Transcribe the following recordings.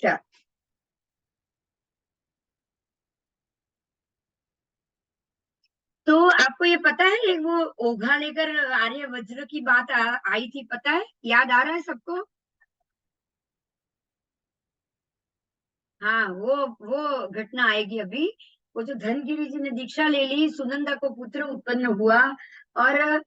अच्छा, तो आपको ये पता है वो ओघा लेकर आर्य वज्र की बात आई थी, पता है, याद आ रहा है सबको? हाँ, वो घटना आएगी अभी। वो जो धनगिरी जी ने दीक्षा ले ली, सुनंदा को पुत्र उत्पन्न हुआ, और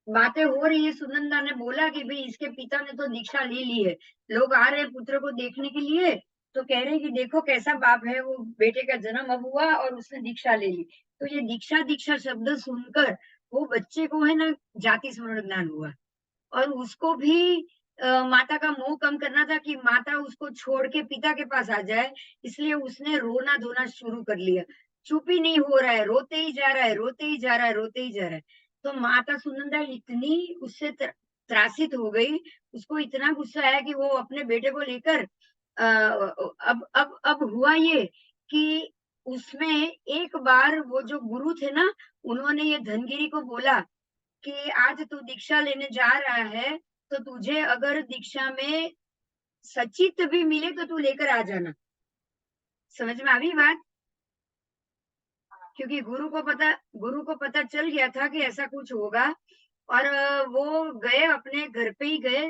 बातें हो रही है, सुनंदा ने बोला कि भाई इसके पिता ने तो दीक्षा ले ली है, लोग आ रहे हैं पुत्र को देखने के लिए, तो कह रहे हैं कि देखो कैसा बाप है, वो बेटे का जन्म अब हुआ और उसने दीक्षा ले ली। तो ये दीक्षा दीक्षा शब्द सुनकर वो बच्चे को है ना जाति स्मरण ज्ञान हुआ, और उसको भी माता का मोह कम करना था कि माता उसको छोड़ के पिता के पास आ जाए, इसलिए उसने रोना धोना शुरू कर लिया। चुप ही नहीं हो रहा है, रोते ही जा रहा है, रोते ही जा रहा है, रोते ही जा रहा है। तो माता सुनंदा इतनी उससे त्रासित हो गई, उसको इतना गुस्सा आया कि वो अपने बेटे को लेकर अब हुआ ये कि उसमें एक बार वो जो गुरु थे ना, उन्होंने ये धनगिरी को बोला कि आज तू दीक्षा लेने जा रहा है, तो तुझे अगर दीक्षा में सचित भी मिले तो तू लेकर आ जाना। समझ में आ गई बात? क्योंकि गुरु को पता चल गया था कि ऐसा कुछ होगा, और वो गए अपने घर पे ही गए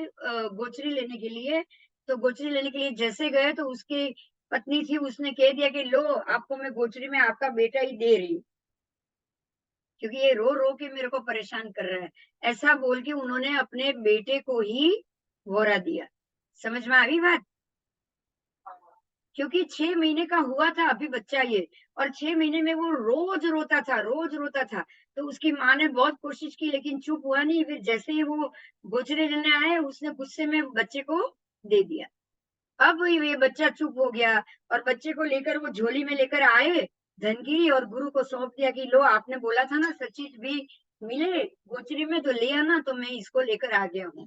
गोचरी लेने के लिए। तो गोचरी लेने के लिए जैसे गए तो उसकी पत्नी थी, उसने कह दिया कि लो, आपको मैं गोचरी में आपका बेटा ही दे रही हूँ, क्योंकि ये रो रो के मेरे को परेशान कर रहा है। ऐसा बोल के उन्होंने अपने बेटे को ही वोरा दिया। समझ में आ गई बात? क्योंकि 6 महीने का हुआ था अभी बच्चा ये, और 6 महीने में वो रोज रोता था, रोज रोता था। तो उसकी माँ ने बहुत कोशिश की लेकिन चुप हुआ नहीं, फिर जैसे ही वो गोचरे लेने आए उसने गुस्से में बच्चे को दे दिया। अब ये बच्चा चुप हो गया, और बच्चे को लेकर वो झोली में लेकर आए धनगिरी, और गुरु को सौंप दिया कि लो, आपने बोला था ना सचित भी मिले गोचरी में, तो ले आना, तो मैं इसको लेकर आ गया हूँ।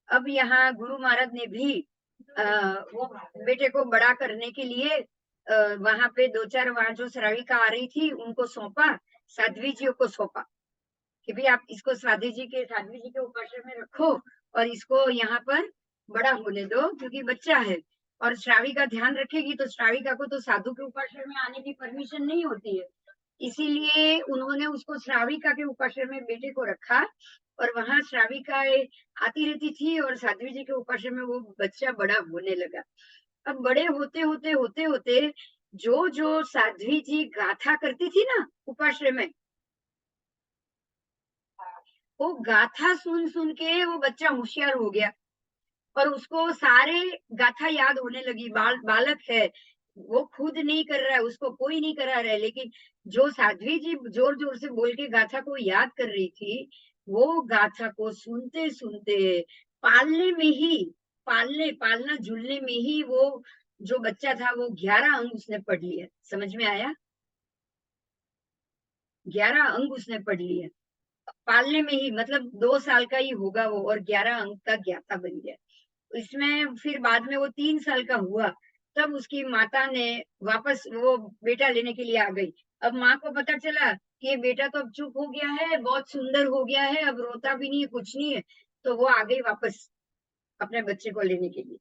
अब यहाँ गुरु महाराज ने भी वो बेटे को बड़ा करने के लिए वहां पे दो चार, वहां जो श्राविका आ रही थी उनको सौंपा, साध्वी जी को सौंपा कि भाई आप इसको साध्वी जी के उपाश्रय में रखो, और इसको यहाँ पर बड़ा होने दो, क्योंकि बच्चा है। और श्राविका ध्यान रखेगी, तो श्राविका को तो साधु के उपाश्रय में आने की परमिशन नहीं होती है, इसीलिए उन्होंने उसको श्राविका के उपाश्रय में बेटे को रखा, और वहां श्राविकाएं आती रहती थी, और साध्वी जी के उपाश्रय में वो बच्चा बड़ा होने लगा। अब बड़े होते होते होते होते जो जो साध्वी जी गाथा करती थी ना उपाश्रय में, वो गाथा सुन सुन के वो बच्चा होशियार हो गया, और उसको सारे गाथा याद होने लगी। बालक है, वो खुद नहीं कर रहा है, उसको कोई नहीं करा रहा है, लेकिन जो साध्वी जी जोर जोर से बोल के गाथा को याद कर रही थी, वो गाथा को सुनते सुनते पालने में ही, पालना झूलने में ही वो जो बच्चा था वो 11 अंग उसने पढ़ लिया। समझ में आया? 11 अंग उसने पढ़ लिए पालने में ही, मतलब 2 साल का ही होगा वो, और 11 अंक का ज्ञाता बन गया। इसमें फिर बाद में वो 3 साल का हुआ, तब उसकी माता ने वापस वो बेटा लेने के लिए आ गई। अब माँ को पता चला कि ये बेटा तो अब चुप हो गया है, बहुत सुंदर हो गया है, अब रोता भी नहीं है, कुछ नहीं है, तो वो आ गई वापस अपने बच्चे को लेने के लिए।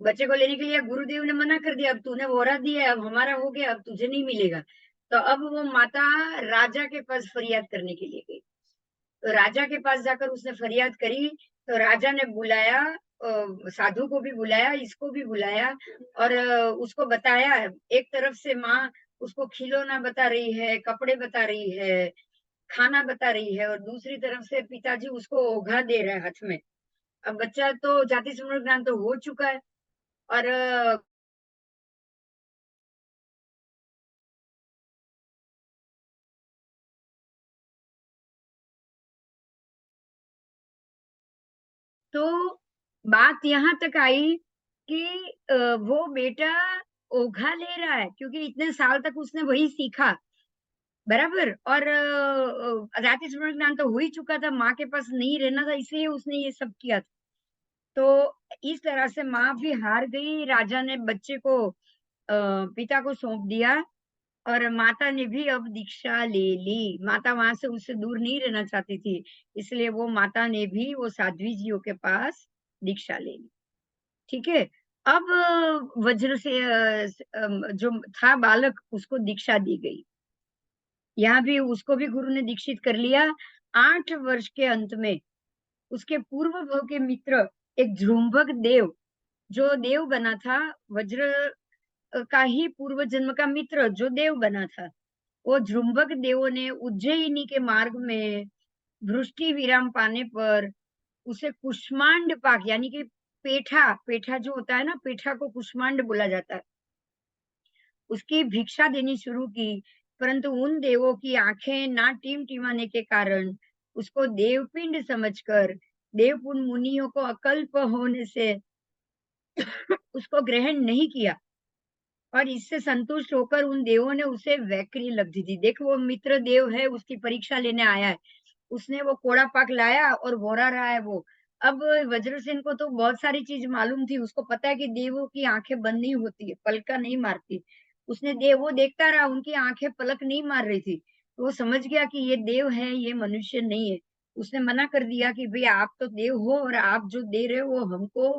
बच्चे को लेने के लिए गुरुदेव ने मना कर दिया, अब तूने वोरा दिया है, अब हमारा हो गया, अब तुझे नहीं मिलेगा। तो अब वो माता राजा के पास फरियाद करने के लिए गई। तो राजा के पास जाकर उसने फरियाद करी, तो राजा ने बुलाया, साधु को भी बुलाया, इसको भी बुलाया, और उसको बताया। एक तरफ से माँ उसको खिलौना बता रही है, कपड़े बता रही है, खाना बता रही है, और दूसरी तरफ से पिताजी उसको ओघा दे रहे हैं हाथ में। अब बच्चा तो जाति स्मरण ज्ञान तो हो चुका है, और तो बात यहाँ तक आई कि वो बेटा ओघा ले रहा है, क्योंकि इतने साल तक उसने वही सीखा, बराबर। और रात स्मरण ज्ञान तो हो ही चुका था, माँ के पास नहीं रहना था, इसलिए उसने ये सब किया था। तो इस तरह से माँ भी हार गई, राजा ने बच्चे को पिता को सौंप दिया, और माता ने भी अब दीक्षा ले ली। माता वहां से उससे दूर नहीं रहना चाहती थी, इसलिए वो माता ने भी वो साध्वी जियों के पास दीक्षा ले ली। ठीक है? अब वज्र से जो था बालक उसको दीक्षा दी गई। यहाँ भी उसको भी गुरु ने दीक्षित कर लिया। 8 वर्ष के अंत में उसके पूर्व भव के मित्र एक ध्रुंभक देव, जो देव बना था, वज्र का ही पूर्व जन्म का मित्र जो देव बना था, वो ध्रुंभक देवों ने उज्जयिनी के मार्ग में वृष्टि विराम पाने पर उसे कुष्मांड पाक यानी कि पेठा, पेठा जो होता है ना, पेठा को कुष्मांड बोला जाता है, उसकी भिक्षा देनी शुरू की। परंतु उन देवों की आंखें ना टिमटिमाने के कारण उसको देवपिंड समझकर देवपुन मुनियों को अकल्प होने से उसको ग्रहण नहीं किया और इससे संतुष्ट होकर उन देवों ने उसे वैक्री लब्धि दी। देखो वो मित्र देव है, उसकी परीक्षा लेने आया है, उसने वो कोड़ा पाक लाया और भोरा रहा है वो। अब वज्रसेन को तो बहुत सारी चीज मालूम थी, उसको पता है कि देवों की आंखें बंद नहीं होती है, पलका नहीं मारती। उसने देव वो देखता रहा, उनकी आंखें पलक नहीं मार रही थी, तो वो समझ गया कि ये देव है, ये मनुष्य नहीं है। उसने मना कर दिया कि भाई आप तो देव हो और आप जो दे रहे हो वो हमको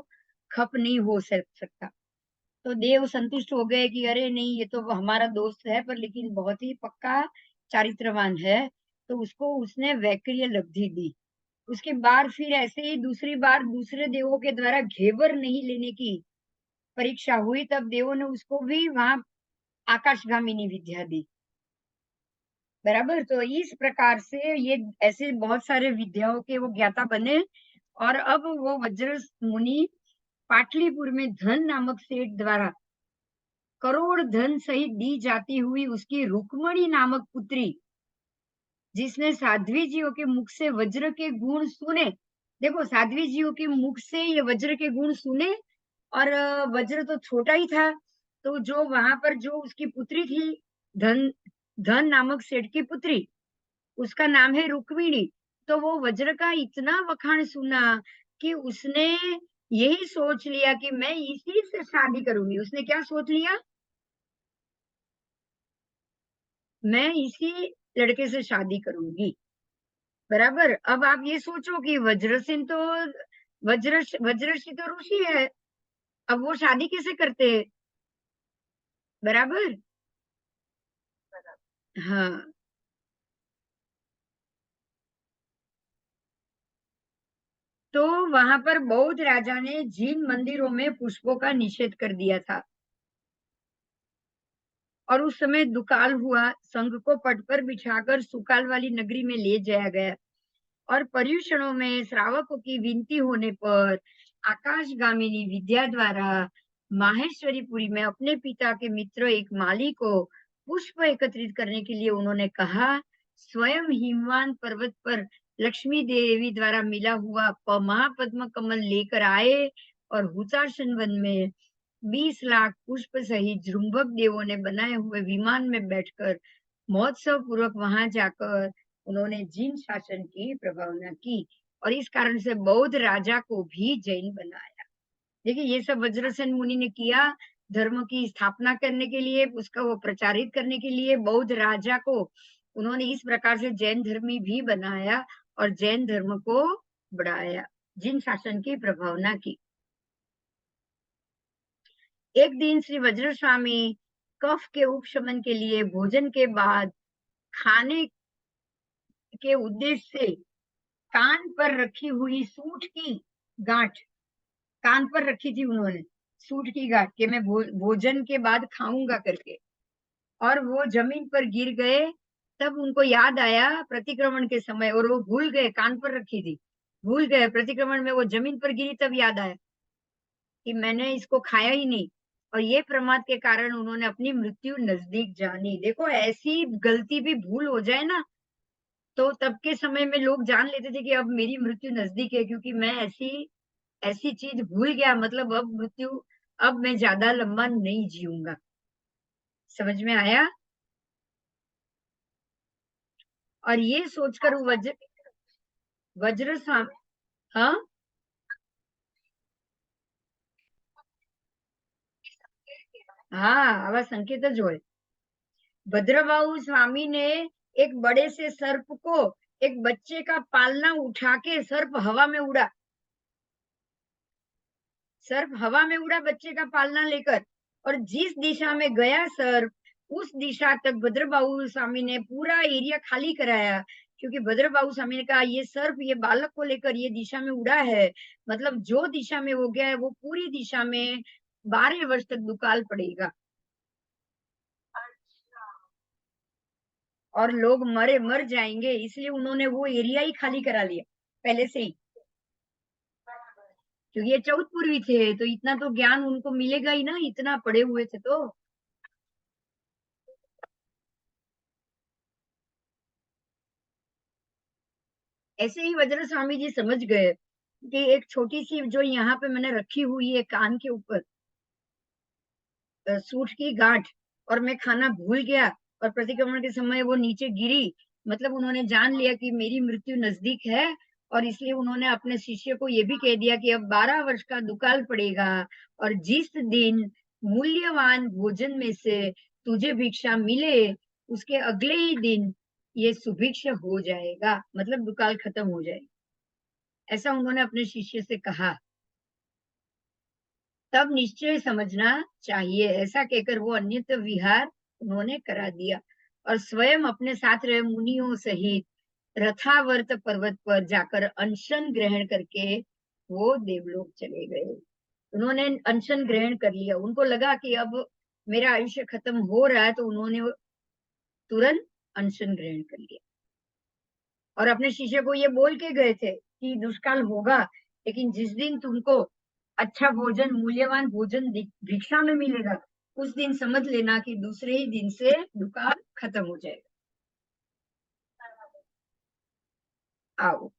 खप नहीं हो सकता। तो देव संतुष्ट हो गए कि अरे नहीं, ये तो हमारा दोस्त है पर लेकिन बहुत ही पक्का चारित्रवान है, तो उसको उसने वैक्रिय लब्धि दी। उसके बाद फिर ऐसे ही दूसरी बार दूसरे देवों के द्वारा घेवर नहीं लेने की परीक्षा हुई, तब देवों ने उसको भी वहां आकाशगामिनी विद्या दी। बराबर, तो इस प्रकार से ये ऐसे बहुत सारे विद्याओं के वो ज्ञाता बने। और अब वो वज्र मुनि पाटलिपुर में धन नामक सेठ द्वारा करोड़ धन सहित दी जाती हुई उसकी रुक्मणी नामक पुत्री, जिसने साध्वी जियों के मुख से वज्र के गुण सुने, देखो साध्वी जियों के मुख से ये वज्र के गुण सुने, और वज्र तो छोटा ही था, तो जो वहां पर जो उसकी पुत्री थी, धन धन नामक सेठ की पुत्री, उसका नाम है रुक्मिणी, तो वो वज्र का इतना वखाण सुना कि उसने यही सोच लिया कि मैं इसी से शादी करूंगी। उसने क्या सोच लिया, मैं इसी लड़के से शादी करूंगी। बराबर, अब आप ये सोचो कि वज्रसेन तो वज्रषि तो ऋषि है, अब वो शादी कैसे करते हैं। बराबर, हाँ। तो वहां पर बौद्ध राजा ने जिन मंदिरों में पुष्पों का निषेध कर दिया था और उस समय दुकाल हुआ, संघ को पट पर बिठाकर सुकाल वाली नगरी में ले जाया गया और पर्युषणों में श्रावकों की विनती होने पर आकाशगामिनी विद्या द्वारा माहेश्वरीपुरी में अपने पिता के मित्र एक माली को पुष्प एकत्रित करने के लिए उन्होंने कहा। स्वयं हिमवान पर्वत पर लक्ष्मी देवी द्वारा मिला हुआ महापद्म कमल लेकर आए और हुताशन वन में 20 लाख पुष्प सहित जृंभक देवों ने बनाए हुए विमान में बैठकर महोत्सव पूर्वक वहां जाकर उन्होंने जिन शासन की प्रभावना की और इस कारण से बौद्ध राजा को भी जैन बनाया। देखिए ये सब वज्रसेन मुनि ने किया, धर्म की स्थापना करने के लिए, उसका वो प्रचारित करने के लिए, बौद्ध राजा को उन्होंने इस प्रकार से जैन धर्मी भी बनाया और जैन धर्म को बढ़ाया, जिन शासन की प्रभावना की। एक दिन श्री वज्र स्वामी कफ के उपशमन के लिए भोजन के बाद खाने के उद्देश्य से कान पर रखी हुई सूट की गांठ, कान पर रखी थी उन्होंने सूट की गांठ कि मैं भोजन के बाद खाऊंगा करके, और वो जमीन पर गिर गए। तब उनको याद आया प्रतिक्रमण के समय, और वो भूल गए, कान पर रखी थी, भूल गए, प्रतिक्रमण में वो जमीन पर गिरी तब याद आया कि मैंने इसको खाया ही नहीं, और ये प्रमाद के कारण उन्होंने अपनी मृत्यु नजदीक जानी। देखो ऐसी गलती भी भूल हो जाए ना, तो तब के समय में लोग जान लेते थे कि अब मेरी मृत्यु नजदीक है, क्योंकि मैं ऐसी ऐसी चीज भूल गया, मतलब अब मृत्यु, अब मैं ज्यादा लंबा नहीं जीऊंगा। समझ में आया। और ये सोचकर वज्र वज्र स्वामी, हाँ, हाँ આવા સંકેત જ હોય। भद्रबाहु स्वामी ने एक बड़े से सर्प को एक बच्चे का पालना उठा के सर्प हवा में उड़ा, सर्प हवा में उड़ा बच्चे का पालना लेकर, और जिस दिशा में गया सर्प उस दिशा तक भद्रबाहु स्वामी ने पूरा एरिया खाली कराया, क्योंकि भद्रबाहु स्वामी ने कहा ये सर्प ये बालक को लेकर ये दिशा में उड़ा है, मतलब जो दिशा में वो गया है वो पूरी दिशा में 12 वर्ष तक दुकाल पड़ेगा और लोग मर जाएंगे, इसलिए उन्होंने वो एरिया ही खाली करा लिया पहले से ही, क्योंकि ये चौथपुरवी थे तो इतना तो ज्ञान उनको मिलेगा ही ना, इतना पढ़े हुए थे तो। ऐसे ही वज्र स्वामी जी समझ गए कि एक छोटी सी जो यहाँ पे मैंने रखी हुई है कान के ऊपर सूट की गांठ, और मैं खाना भूल गया और प्रतिक्रमण के समय वो नीचे गिरी, मतलब उन्होंने जान लिया कि मेरी मृत्यु नजदीक है, और इसलिए उन्होंने अपने शिष्य को ये भी कह दिया कि अब 12 वर्ष का दुकाल पड़ेगा, और जिस दिन मूल्यवान भोजन में से तुझे भिक्षा मिले उसके अगले ही दिन ये सुभिक्ष हो जाएगा, मतलब दुकाल खत्म हो जाएगा, ऐसा उन्होंने अपने शिष्य से कहा। तब निश्चय समझना चाहिए, ऐसा कहकर वो अन्यत्र विहार उन्होंने करा दिया और स्वयं अपने साथ रहे मुनियों सहित रथावर्त पर्वत पर जाकर अनशन ग्रहण करके वो देवलोक चले गए। उन्होंने अनशन ग्रहण कर लिया, उनको लगा कि अब मेरा आयुष्य खत्म हो रहा है, तो उन्होंने तुरंत अनशन ग्रहण कर लिया और अपने शिष्य को ये बोल के गए थे कि दुष्काल होगा, लेकिन जिस दिन तुमको अच्छा भोजन मूल्यवान भोजन भिक्षा में मिलेगा उस दिन समझ लेना कि दूसरे ही दिन से दुकाल खत्म हो जाएगा। आओ,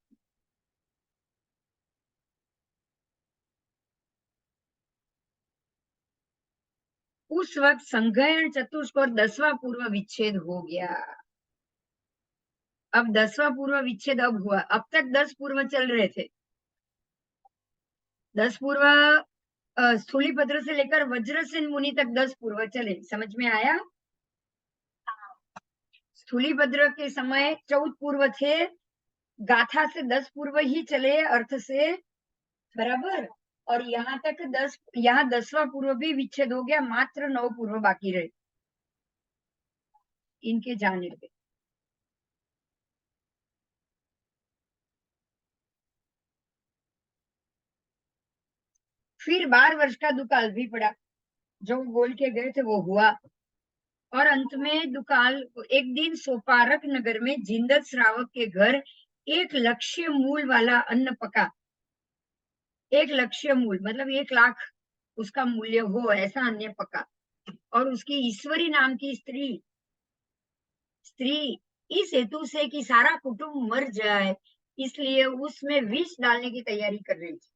उस वक्त संघयन चतुष्क और 10वां पूर्व विच्छेद हो गया। अब 10वां पूर्व विच्छेद अब हुआ, अब तक 10 पूर्व चल रहे थे। 10 पूर्व स्थूलीपत्र से लेकर वज्रसेन मुनि तक 10 पूर्व चले, समझ में आया। स्थूलीभद्र के समय 14 पूर्व थे, गाथा से 10 पूर्व ही चले अर्थ से, बराबर। और यहाँ तक 10, यहाँ 10वां पूर्व भी विच्छेद हो गया, मात्र 9 पूर्व बाकी रहे इनके जाने पे। फिर 12 वर्ष का दुकाल भी पड़ा, जो बोल के गए थे वो हुआ। और अंत में दुकाल, एक दिन सोपारक नगर में जिंदत श्रावक के घर एक लक्ष्य मूल वाला अन्न पका। एक लक्ष्य मूल मतलब 1 लाख उसका मूल्य हो ऐसा अन्न पका, और उसकी ईश्वरी नाम की स्त्री स्त्री इस हेतु से कि सारा कुटुंब मर जाए, इसलिए उसमें विष डालने की तैयारी कर रही थी।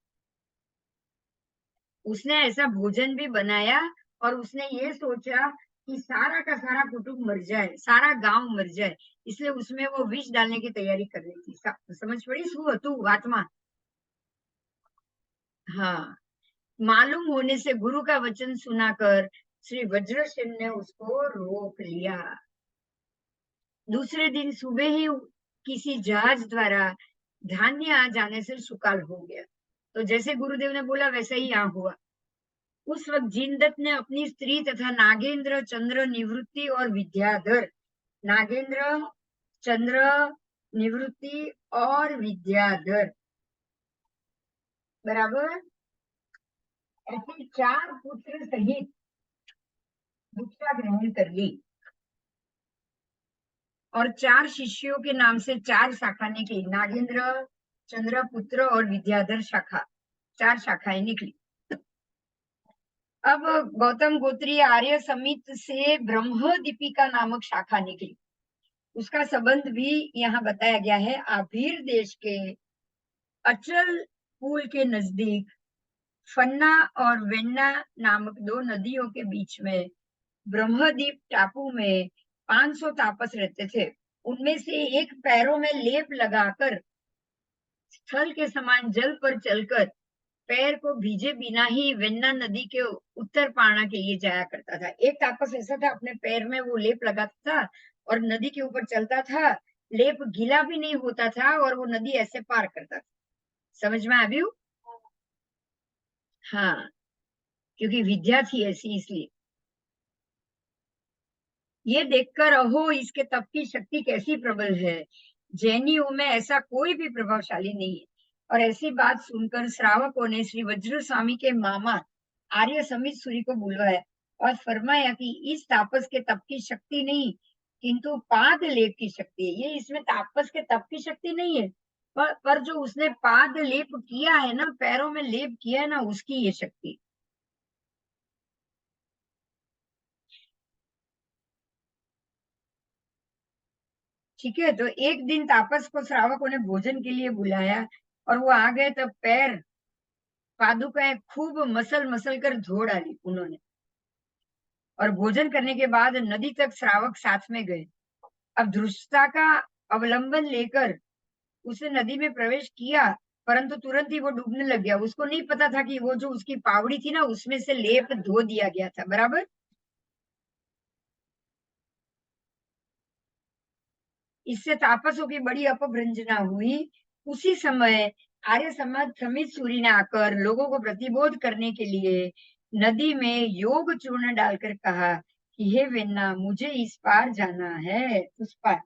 उसने ऐसा भोजन भी बनाया और उसने ये सोचा कि सारा का सारा कुटुंब मर जाए, सारा गांव मर जाए, इसलिए उसमें वो विष डालने की तैयारी कर रही थी। समझ पड़ी तू आत्मा। हाँ, मालूम होने से गुरु का वचन सुनाकर श्री वज्रसेन ने उसको रोक लिया। दूसरे दिन सुबह ही किसी जहाज द्वारा धान्य आ जाने से सुकाल हो गया, तो जैसे गुरुदेव ने बोला वैसा ही यहाँ हुआ। उस वक्त जिनदत्त ने अपनी स्त्री तथा नागेंद्र, चंद्र, निवृत्ति और विद्याधर, नागेंद्र, चंद्र, निवृत्ति और विद्याधर, बराबर, ऐसे 4 पुत्र सहित दीक्षा ग्रहण कर ली और 4 शिष्यों के नाम से 4 शाखा निकली, नागेंद्र, चंद्रपुत्र और विद्याधर शाखा, 4 शाखाएं निकली। अब गौतम गोत्रीय आर्य समित से ब्रह्म दीपिका नामक शाखा निकली, उसका संबंध भी यहाँ बताया गया है। आभीर देश के अचल पुल के नजदीक फन्ना और वेन्ना नामक 2 नदियों के बीच में ब्रह्मदीप टापू में 500 तापस रहते थे। उनमें से एक पैरों में लेप लगाकर स्थल के समान जल पर चलकर पैर को भीजे बिना ही वेन्ना नदी के उत्तर पाना के लिए जाया करता था। एक तापस ऐसा था, अपने पैर में वो लेप लगाता था और नदी के ऊपर चलता था, लेप गीला भी नहीं होता था और वो नदी ऐसे पार करता था। समझ में आ गई? हाँ, क्योंकि विद्या थी ऐसी इसलिए। ये देखकर अहो इसके तप की शक्ति कैसी प्रबल है, जैनियों में ऐसा कोई भी प्रभावशाली नहीं है। और ऐसी बात सुनकर श्रावकों ने श्री वज्र स्वामी के मामा आर्य समित सूरी को बुलवाया और फरमाया कि इस तापस के तप की शक्ति नहीं, किंतु पाद लेप की शक्ति है। ये इसमें तापस के तप की शक्ति नहीं है, पर जो उसने पाद लेप किया है ना, पैरों में लेप किया है ना, उसकी ये शक्ति। ठीक है, तो एक दिन तापस को श्रावकों ने भोजन के लिए बुलाया और वो आ गए, तब पैर पादुकाएं खूब मसल मसल कर धो डाली उन्होंने। और भोजन करने के बाद नदी तक श्रावक साथ में गए। अब धृष्टता का अवलंबन लेकर उसने नदी में प्रवेश किया, परंतु तुरंत ही वो डूबने लग गया। उसको नहीं पता था कि वो जो उसकी पावड़ी थी ना, उसमें से लेप धो दिया गया था। बराबर। इससे तापसों की बड़ी अपभ्रंजना हुई। उसी समय आर्य समाज समित सूरी ने आकर लोगों को प्रतिबोध करने के लिए नदी में योग चूर्ण डालकर कहा कि हे वेन्ना, मुझे इस पार जाना है, उस पार।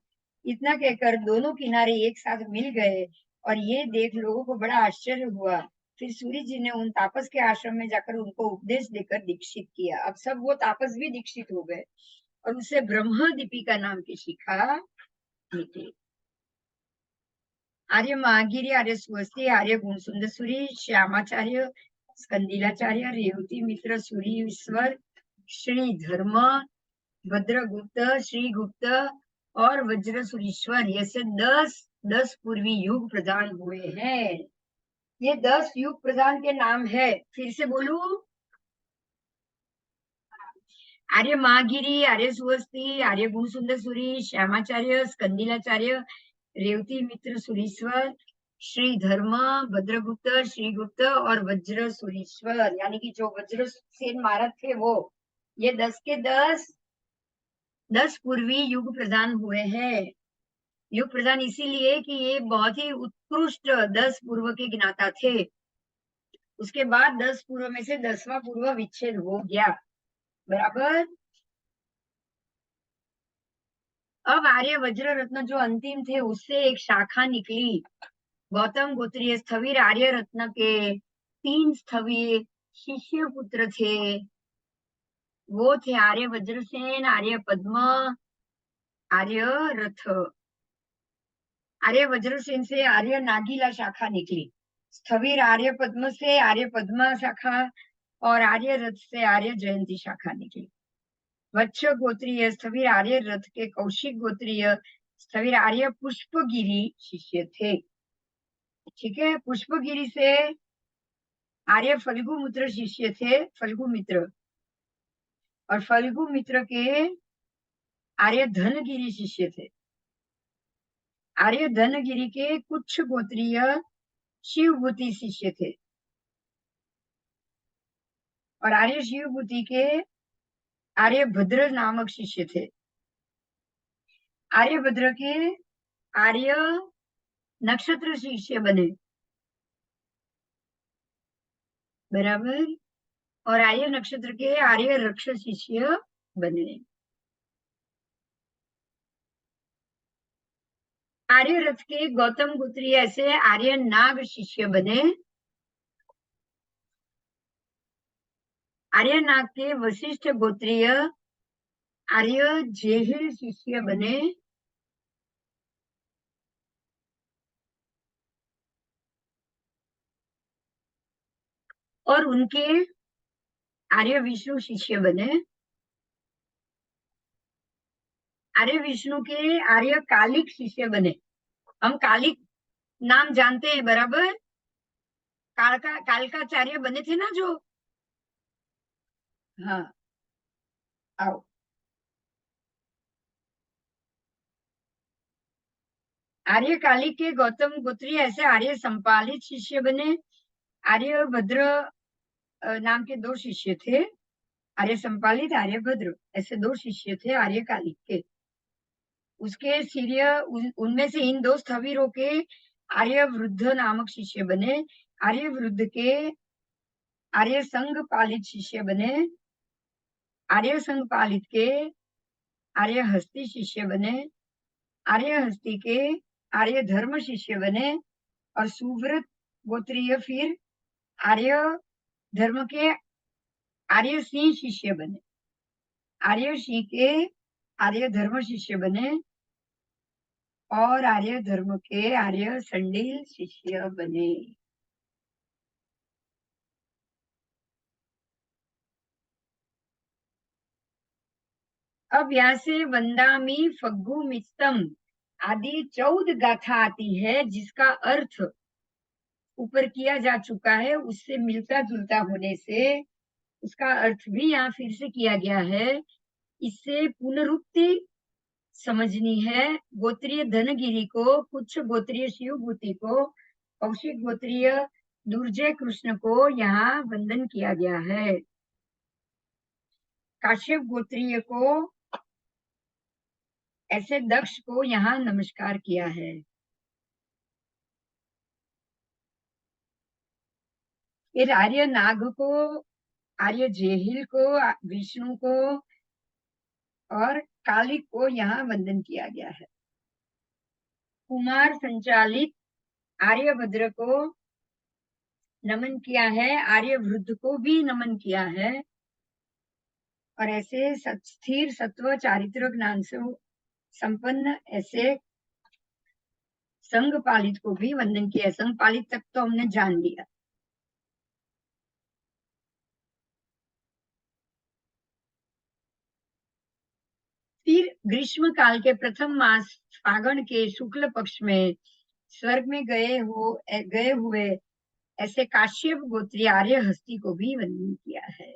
इतना कहकर दोनों किनारे एक साथ मिल गए और ये देख लोगों को बड़ा आश्चर्य हुआ। फिर सूरी जी ने उन तापस के आश्रम में जाकर उनको उपदेश देकर दीक्षित किया। अब सब वो तापस भी दीक्षित हो गए और उसे ब्रह्म दीपिका नाम की शिखा निकली। आर्य महागिरी, आर्य सुहस्ती, आर्य गुण सुंदर सूरी, श्यामाचार्य, स्कंदिलाचार्य, रेवती मित्र सूरी ईश्वर, श्री धर्म, भद्रगुप्त, श्री गुप्त और वज्र सुरीश्वर, ऐसे 10 पूर्वी युग प्रदान हुए हैं। ये 10 युग प्रदान के नाम है। फिर से बोलू। आर्य महागिरी, आर्य सुहस्ती, आर्य गुण सुंदर सूरी, श्यामाचार्य, स्कंदिलाचार्य, रेवती मित्र सुरीश्वर, श्री धर्म, भद्रगुप्त, श्री गुप्त और वज्र सुरीश्वर, यानी कि जो वज्र सेन महाराज थे वो। ये 10 के 10 पूर्वी युग प्रदान हुए हैं। युग प्रदान इसीलिए कि ये बहुत ही उत्कृष्ट 10 पूर्व के ज्ञाता थे। उसके बाद 10 पूर्व में से 10वां पूर्व विच्छेद हो गया। बराबर। अब आर्य वज्र रत्न जो अंतिम थे, उससे एक शाखा निकली। गौतम गोत्रीय स्थविर आर्य रत्न के 3 स्थवीय शिष्य पुत्र थे। वो थे आर्य वज्रसेन, आर्य पद्म, आर्य रथ। आर्य वज्रसेन से आर्य नागीला शाखा निकली। स्थविर आर्य पद्म से आर्य पद्मा शाखा और आर्य रथ से आर्य जयंती शाखा निकली। वत्स गोत्रीय स्थविर आर्य रथ के कौशिक गोत्रीय स्थविर आर्य पुष्पगिरी शिष्य थे। ठीक है, पुष्पगिरी से आर्य फल्गु मित्र शिष्य थे, फल्गु मित्र। और फल्गु मित्र के आर्य धनगिरी शिष्य थे। आर्य धनगिरी के कुछ गोत्रीय शिवभूति शिष्य थे। और आर्य शिवभूति के आर्यभद्र नामक शिष्य थे। आर्यभद्र के आर्य नक्षत्र शिष्य बने। बराबर। और आर्य नक्षत्र के आर्य रक्ष शिष्य बने। आर्य रथ के गौतम गोत्रीय से आर्य नाग शिष्य बने। आर्य नाग के वशिष्ठ गोत्रीय आर्य जेहिल शिष्य बने। और उनके आर्य विष्णु शिष्य बने। आर्य विष्णु के आर्य कालिक शिष्य बने। हम कालिक नाम जानते हैं। बराबर। कालकाचार्य बने थे ना जो। हाँ, आओ। आर्य कालिक के गौतम गोत्री ऐसे आर्य संपालित शिष्य बने। आर्य भद्र नाम के 2 शिष्य थे। आर्य संपालित, आर्य भद्र, ऐसे 2 शिष्य थे आर्य कालिक के। उसके सीरिय उनमें से इन 2 स्थविरों के आर्य वृद्ध नामक शिष्य बने। आर्य वृद्ध के आर्य संघ पालित शिष्य बने, आर्य संघ पालित के आर्य हस्ती शिष्य बने, आर्य हस्ती के आर्य धर्म शिष्य बने, और सुव्रत गोत्रीय फिर आर्य धर्म के आर्य सिंह शिष्य बने, आर्य सिंह के आर्य धर्म शिष्य बने, और आर्य धर्म के आर्य संडील शिष्य बने। अब यहाँ से वंदामी फग्गु मिस्तम आदि 14 गाथा आती है, जिसका अर्थ ऊपर किया जा चुका है, उससे मिलता जुलता होने से उसका अर्थ भी यहाँ फिर से किया गया है। इससे पुनरुक्ति समझनी है। गोत्रीय धनगिरी को, कुछ गोत्रीय शिवभूति को, कौशिक गोत्रीय दुर्जय कृष्ण को यहाँ वंदन किया गया है। काश्यप गोत्रीय को ऐसे दक्ष को यहाँ नमस्कार किया है। फिर आर्य नाग को, आर्य जेहिल को, विष्णु को और कालिक को यहाँ वंदन किया गया है। कुमार संचालित आर्यभद्र को नमन किया है, आर्य वृद्ध को भी नमन किया है, और ऐसे स्थिर सत्व चारित्र ज्ञान से संपन्न ऐसे संघ पालित को भी वंदन किया। संघ पालित तक तो हमने जान लिया। फिर ग्रीष्म काल के प्रथम मास फागण के शुक्ल पक्ष में स्वर्ग में गए हुए ऐसे काश्यप गोत्री आर्य हस्ती को भी वंदन किया है।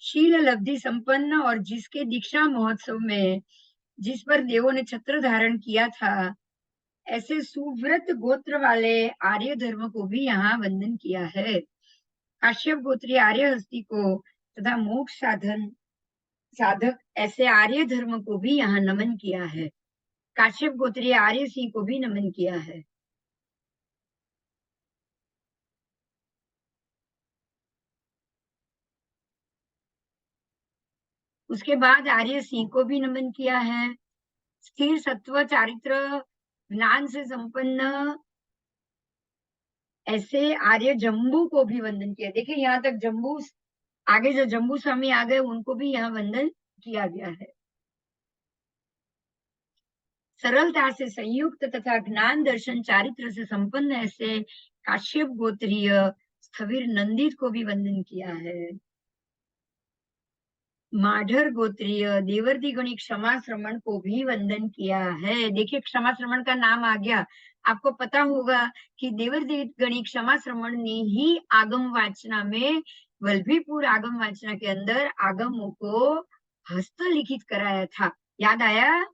शील लब्धि संपन्न और जिसके दीक्षा महोत्सव में जिस पर देवों ने छत्र धारण किया था, ऐसे सुव्रत गोत्र वाले आर्य धर्म को भी यहाँ वंदन किया है। काश्यप गोत्री आर्य हस्ती को तथा मोक्ष साधक ऐसे आर्य धर्म को भी यहाँ नमन किया है। काश्यप गोत्री आर्य सिंह को भी नमन किया है। उसके बाद आर्य सिंह को भी नमन किया है। स्थिर सत्व चारित्र ज्ञान से संपन्न ऐसे आर्य जम्बू को भी वंदन किया। देखिए यहाँ तक जम्बू, आगे जो जम्बू स्वामी आ गए उनको भी यहाँ वंदन किया गया है। सरलता से संयुक्त तथा ज्ञान दर्शन चारित्र से संपन्न ऐसे काश्यप गोत्रीय स्थविर नंदित को भी वंदन किया है। माढ़र गोत्रीय देवर्षि गणिक क्षमा श्रमण को भी वंदन किया है। देखिए क्षमा श्रमण का नाम आ गया। आपको पता होगा कि देवर्षि गणिक क्षमा श्रमण ने ही आगम वाचना में, वल्लभीपुर आगम वाचना के अंदर आगमों को हस्तलिखित कराया था। याद आया?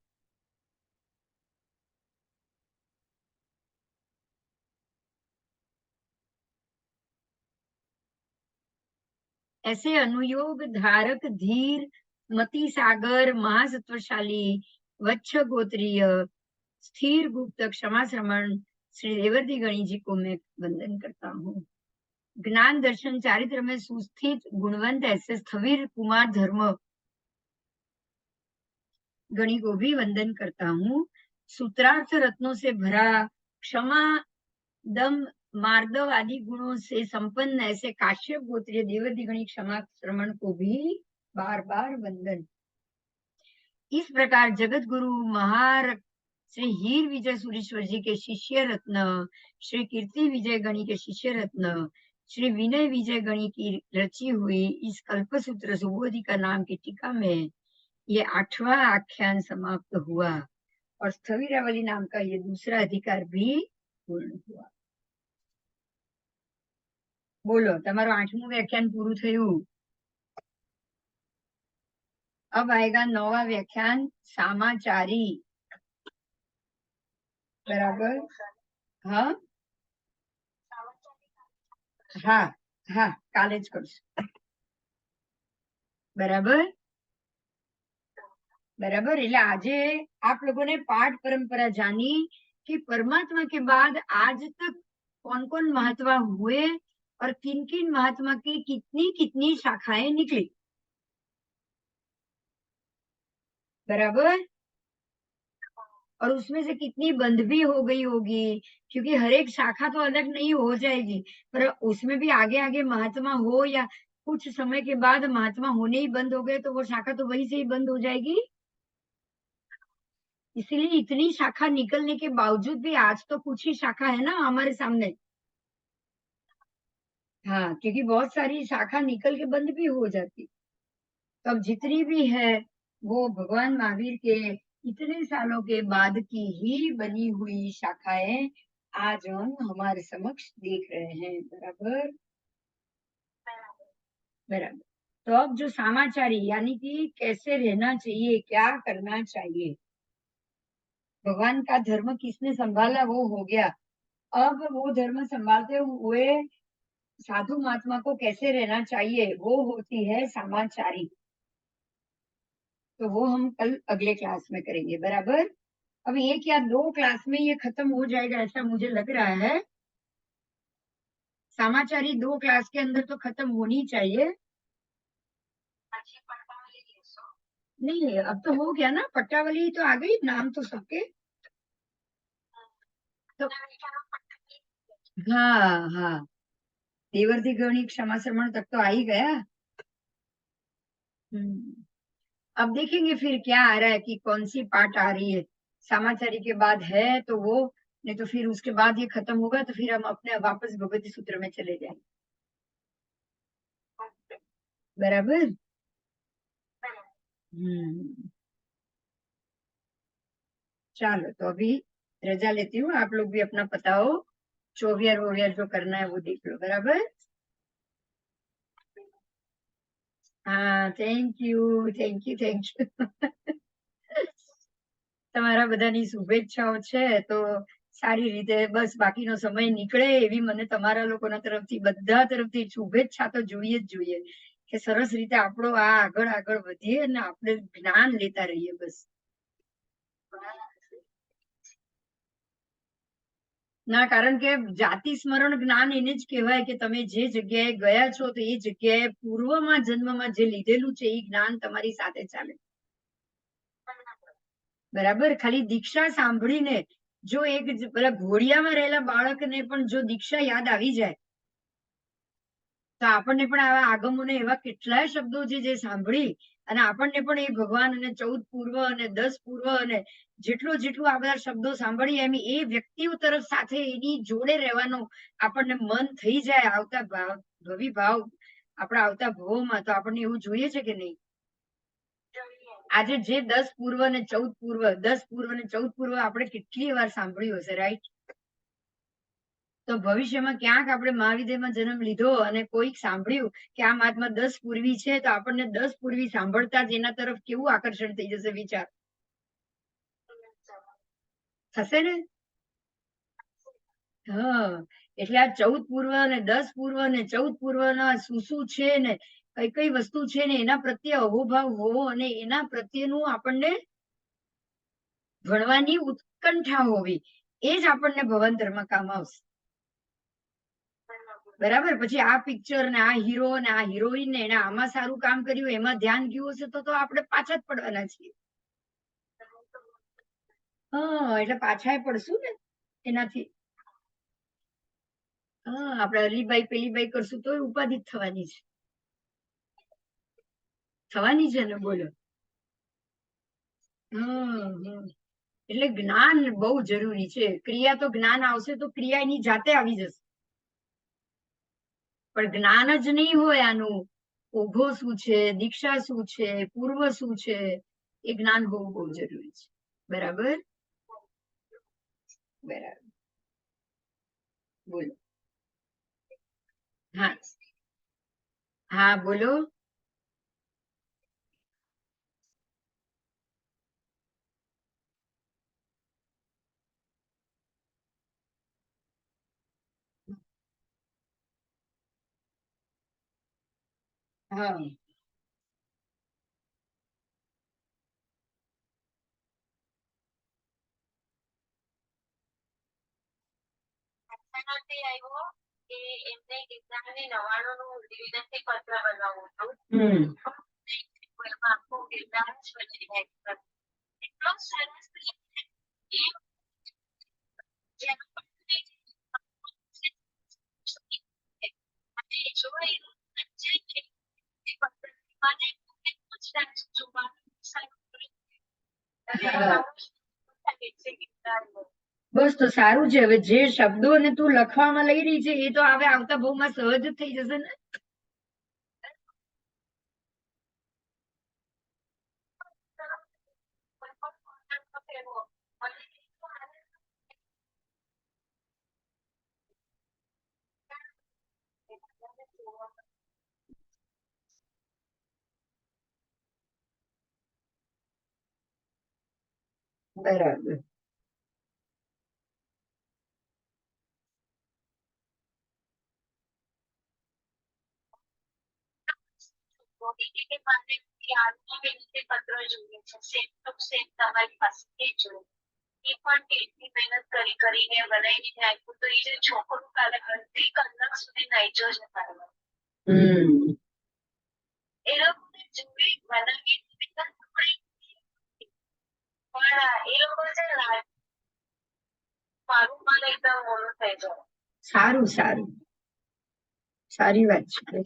ऐसे अनुयोग धारक धीर मति सागर महासत्वशाली वत्स गोत्रीय स्थिर गुप्त क्षमा श्रमण श्री देवर्षि गणि जी को मैं वंदन करता हूँ। ज्ञान दर्शन चारित्र में सुस्थित गुणवंत ऐसे स्थविर कुमार धर्म गणि को भी वंदन करता हूँ। सूत्रार्थ रत्नों से भरा क्षमा दम मार्दव आदि गुणों से संपन्न ऐसे काश्यप गोत्रीय देवर्षि गणि क्षमा श्रमण को भी बार बार वंदन। इस प्रकार जगत गुरु महार श्री हीर विजय सुरेश्वर जी के शिष्य रत्न, श्री कीर्ति विजय गणि के शिष्य रत्न, श्री विनय विजय गणि की रची हुई इस कल्पसूत्र सुबोधिका नाम की टीका में ये 8वां आख्यान समाप्त हुआ और स्थविरावली नाम का ये दूसरा अधिकार भी पूर्ण हुआ। बोलो, તમારું 8મું વ્યાખ્યાન પૂરું થયું। अब आएगा 9वां व्याख्यान सामाचारी। बराबर? हाँ हाँ हाँ, काले ज करशु। बराबर बराबर। એટલે આજે आप लोगों ने पाठ परंपरा जानी कि परमात्मा के बाद आज तक कौन कौन महात्मा हुए और किन किन महात्मा की कितनी कितनी शाखाएं निकली, बराबर। और उसमें से कितनी बंद भी हो गई होगी, क्योंकि हर एक शाखा तो अलग नहीं हो जाएगी, पर उसमें भी आगे आगे महात्मा हो या कुछ समय के बाद महात्मा होने ही बंद हो गए तो वो शाखा तो वहीं से ही बंद हो जाएगी। इसलिए इतनी शाखा निकलने के बावजूद भी आज तो कुछ ही शाखा है ना हमारे सामने। हाँ, क्योंकि बहुत सारी शाखा निकल के बंद भी हो जाती। तो अब जितनी भी है वो भगवान महावीर के इतने सालों के बाद की ही बनी हुई शाखाएं आज हम हमारे समक्ष देख रहे हैं, बराबर। बराबर। तो अब जो सामाचारी यानी कि कैसे रहना चाहिए, क्या करना चाहिए, भगवान का धर्म किसने संभाला वो हो गया। अब वो धर्म संभालते हुए साधु महात्मा को कैसे रहना चाहिए वो होती है सामाचारी। तो वो हम कल अगले क्लास में करेंगे, बराबर। अब एक या दो क्लास में ये खत्म हो जाएगा ऐसा मुझे लग रहा है। सामाचारी दो क्लास के अंदर तो खत्म होनी चाहिए। नहीं, अब तो हो गया ना, पट्टावली तो आ गई, नाम तो सबके। तो हाँ हाँ, देवर्षि गणी क्षमा श्रवण तक तो आ ही गया। हम्म। अब देखेंगे फिर क्या आ रहा है कि कौन सी पार्ट आ रही है। समाचारी के बाद है तो वो, नहीं तो फिर उसके बाद ये खत्म होगा तो फिर हम अपने वापस भगवती सूत्र में चले जाएंगे, बराबर। हम्म। चलो तो अभी रजा लेती हूँ, आप लोग भी अपना बताओ, चोवियर वोवियर जो करना है वो देख लो, बराबर। हाँ, thank you thank you thank you. તમારા બધાની શુભેચ્છાઓ છે તો સારી રીતે બસ બાકીનો સમય નીકળે એવી મને તમારા લોકોના તરફથી બધા તરફથી શુભેચ્છા તો જોઈએ જ જોઈએ, કે સરસ રીતે આપણો આ આગળ આગળ વધીએ અને આપણે જ્ઞાન લેતા રહીએ બસ. ના, કારણ કે જાતિ સ્મરણ જ્ઞાન એને જ કહેવાય કે તમે જે જગ્યાએ ગયા છો તો એ જગ્યાએ પૂર્વમાં જન્મમાં જે લીધેલું છે એ જ્ઞાન તમારી સાથે ચાલે, બરાબર. ખાલી દીક્ષા સાંભળીને જો એક પેલા ઘોડિયામાં રહેલા બાળકને પણ જો દીક્ષા યાદ આવી જાય તો આપણને પણ આવા આગમોને એવા કેટલાય શબ્દો છે જે સાંભળી અને આપણને પણ એ ભગવાન અને 14 પૂર્વ અને 10 પૂર્વ અને જેટલું જેટલું આ બધા શબ્દો સાંભળીએ એમ એ વ્યક્તિઓ તરફ સાથે એની જોડે રહેવાનું આપણને મન થઈ જાય આવતા ભાવ, ભવિ ભાવ આપણા આવતા ભવોમાં, તો આપણને એવું જોઈએ છે કે નહીં. આજે જે 10 પૂર્વ અને 14 પૂર્વ, 10 પૂર્વ અને 14 પૂર્વ આપણે કેટલી વાર સાંભળ્યું હશે, રાઈટ. તો ભવિષ્યમાં ક્યાંક આપણે મહાવિદ્યમાં જન્મ લીધો અને કોઈક સાંભળ્યું કે આ મહાત્મા 10 પૂર્વી છે તો આપણને 10 પૂર્વી સાંભળતા જ એના તરફ કેવું આકર્ષણ થઈ જશે, વિચાર થશે ને. હા, એટલે આ 14 પૂર્વ અને 10 પૂર્વ અને 14 પૂર્વના શું શું છે ને કઈ કઈ વસ્તુ છે ને એના પ્રત્યે અહોભાવ હોવો અને એના પ્રત્યેનું આપણને ભણવાની ઉત્કંઠા હોવી, એ જ આપણને ભવંતરમાં કામ આવશે, બરાબર. પછી આ પિક્ચર ને આ હીરો ને આ હિરોઈન ને એને આમાં સારું કામ કર્યું એમાં ધ્યાન ગયું હશે તો આપણે પાછા જ પડવાના છીએ. હા, એટલે પાછા પડશું ને એનાથી. હા, આપણે અલીબાઈ પેલીબાઈ કરશું તો ઉપાધિ થવાની છે, થવાની છે ને, બોલો. હમ. એટલે જ્ઞાન બહુ જરૂરી છે. ક્રિયા તો જ્ઞાન આવશે તો ક્રિયા એની જાતે આવી જશે, પણ જ્ઞાન જ નહીં હોય આનું, ઓઘો શું છે, દીક્ષા શું છે, પૂર્વ શું છે, એ જ્ઞાન હોવું બહુ જરૂરી છે, બરાબર. બરાબર, બોલો. હા હા, બોલો. હા કે એમને કેટલાને 99નું ડિવિઝનથી પત્ર બનાવવું હતું. એમાં આખું કેટલા જ બની જાય. એટલો સરસ એ જેનું પણ જોઈ મને ગુજરાત જોવાનું બસ તો સારું છે. હવે જે શબ્દોને તું લખવામાં લઈ રહી છે એ તો હવે આવતા બહુમાં સહજ જ થઈ જશે ને. બરાબર. પત્ર જોઈએ છે સેમ ટુ સેમ તમારી પાસે જોઈએ. એ પણ કેટલી મહેનત કરીને બનાવીને આપ્યું તો એ જે છોકરું કાલે અડધી કલાક સુધી નાઈચો જ પાડવા. એ લોકોને જોઈ બનાવી પણ એ લોકો છે મારું મન એકદમ મોડું થઈ જાય. સારું સારું, સારી વાત છે.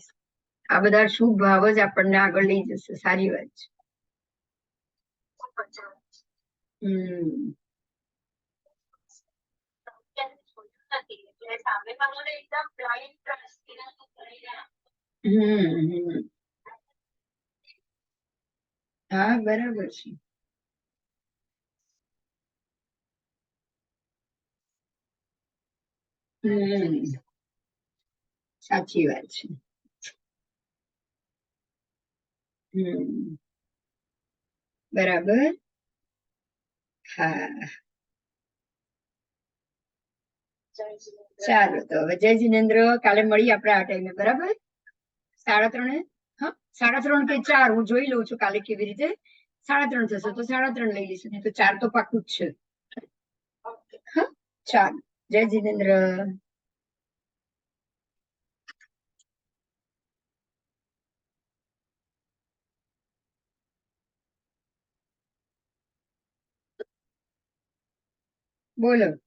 આ બધા શુભ ભાવ જ આપણને આગળ લઈ જશે. સારી વાત છે. હમ હા બરાબર છે. સાચી વાત છે. બરાબર. હા ચાલો તો હવે જય જિનેન્દ્ર. કાલે મળીએ આપણે આ ટાઈમે. બરાબર 3:30. હા 3:30 કે 4 હું જોઈ લઉં છું કાલે કેવી રીતે. 3:30 થશે તો 3:30 લઈ લઈશું, નહીં તો 4 તો પાકું જ છે. હા ચાલો જય જિનેન્દ્ર. બોલો.